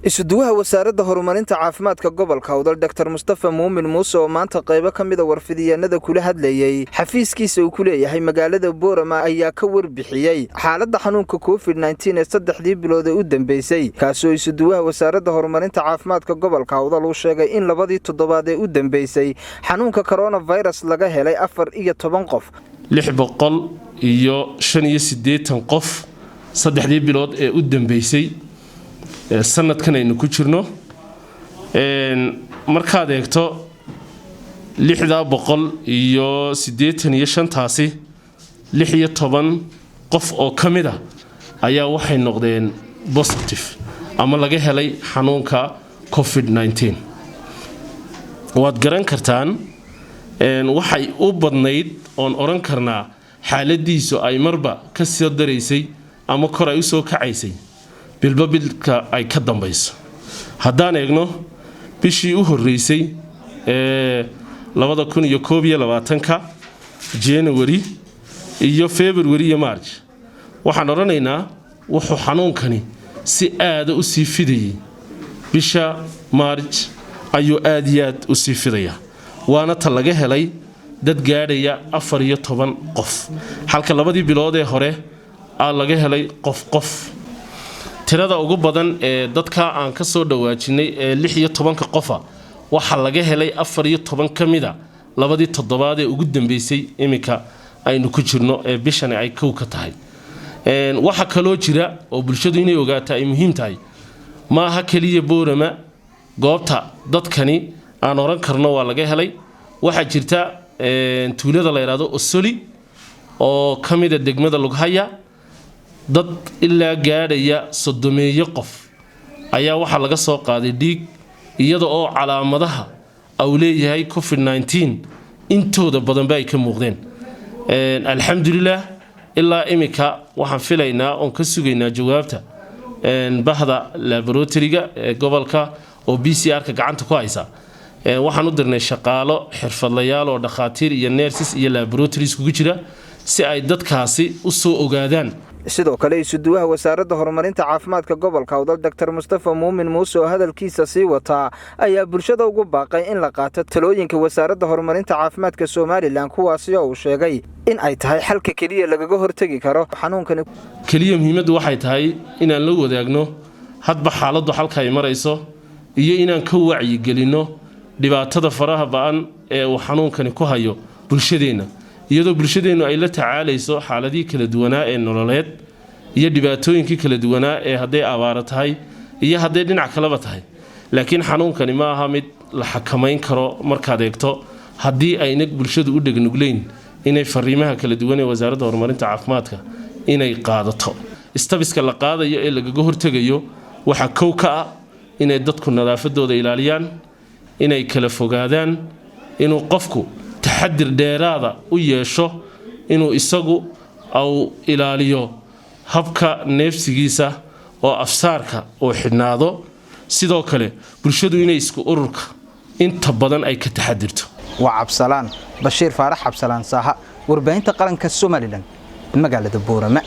isuduwaha wasaaradda horumarinta caafimaadka gobolka Awdal Dr. Mustafa Muumin Muuse oo maanta qaybo ka mid ah warfidiyeennada kula hadlayay xafiiskiisa uu ku leeyahay magaalada Boorama ayaa ka warbixiyay xaaladda xanuunka COVID-19 ee 3 bilood ee u dambeysay kaasoo isuduwaha wasaaradda horumarinta caafimaadka gobolka Awdal uu sheegay in labadii toddobaad ee u dambeysay xanuunka coronavirus laga helay 14 qof 685 qof 3 bilood ee u dambeysay sanadkan aynu ku jirno markaad eegto 685 taasi 16 qof oo kamid ah ayaa waxay noqdeen positive ama laga helay xanuunka COVID-19 waad garan kartaan waxay u badnayd oon oran karnaa xaaladiisu ay marba ka soo dareysay ama kor ay u soo kacaysay bilbabilka ay ka dambayso haddaan eegno bishii u horeysay 2021 January iyo February iyo March waxaan oranaynaa wuxuu xanuunkani si aad u sii fidayay bisha March ayuu aad u sii fidaya waana ta laga helay dad gaadhaya 14 qof halka labadii bilood ee hore laga helay qof tirada ugu badan ee dadka aan ka soo dhawaajinay ee 16 qofa waxa laga helay 14 kamida labadii toddobaad ee ugu dambeysay imika aynu ku jirno ee bishan ay kow ka tahay waxa kaloo jira oo bulshadu inay ogaato ay muhiim tahay ma aha kaliya Boorama goobta dadkani aan oran karno waa laga helay waxa jirta tuulada la yiraahdo Osoli oo kamida degmada Lughaya dad ilaa gaadhaya 30 qof ayaa waxa laga soo qaaday dhiig iyada oo calaamadaha uu leeyahay COVID-19 intooda badan bay ka muuqdeen alxamdulillah ilaa imika waxaan filaynaa oo ka sugaynaa jawaabta bahda laboratoryga gobolka oo PCR ka gacanta ku haysa waxaan u dirnay shaqaalo xirfadlayaal oo dhaqaatiir iyo nurses iyo laboratories ku jira si ay dadkaasi u soo ogaadaan sidoo kale isuduwaha wasaaradda horumarinta caafimaadka gobolka Awdal Dr. Mustafa Muumin Muuse oo hadalkiisa sii wata ayaa bulshada ugu baaqay in la qaato talooyinka wasaaradda horumarinta caafimaadka Soomaaliland kuwaas oo uu sheegay in ay tahay xalka kaliya lagaga hortagi karo xanuunkan kaliya muhiimadu waxay tahay inaan la wadaagno hadba xaaladdu halka ay marayso iyo inaan ka wacyi gelino dhibaatada faraha ba'an ee uu xanuunkani ku hayo bulshadeena iyadoo bulshadeenu ay la tacaalayso xaaladii kala duwanaa ee nololeed iyo dhibaatooyinkii kala duwanaa ee haday abaar tahay iyo haday dhinac kaleba tahay laakiin xanuunkani ma aha mid la xakameyn karo markaad eegto hadii ayna bulshadu u dhagnugleyn inay fariimaha kala duwan ee wasaaradda horumarinta caafimaadka inay qaadato istabiska la qaadayo ee lagaga hortagayo waxa kow ka ah inay dadku nadaafadooda ilaaliyaan inay kala fogaadaan inuu qofku taxadir dheeraada u yeesho inuu isagu au ilaaliyo habka neefsigiisa oo afsaarka oo xidhnaado sidoo kale bulshadu inay isku ururka inta badan ay ka taxadirto waa Cabsalaan Bashiir Faarax Cabsalaan Saaha warbaahinta qaranka Soomaaliland magaalada Boorama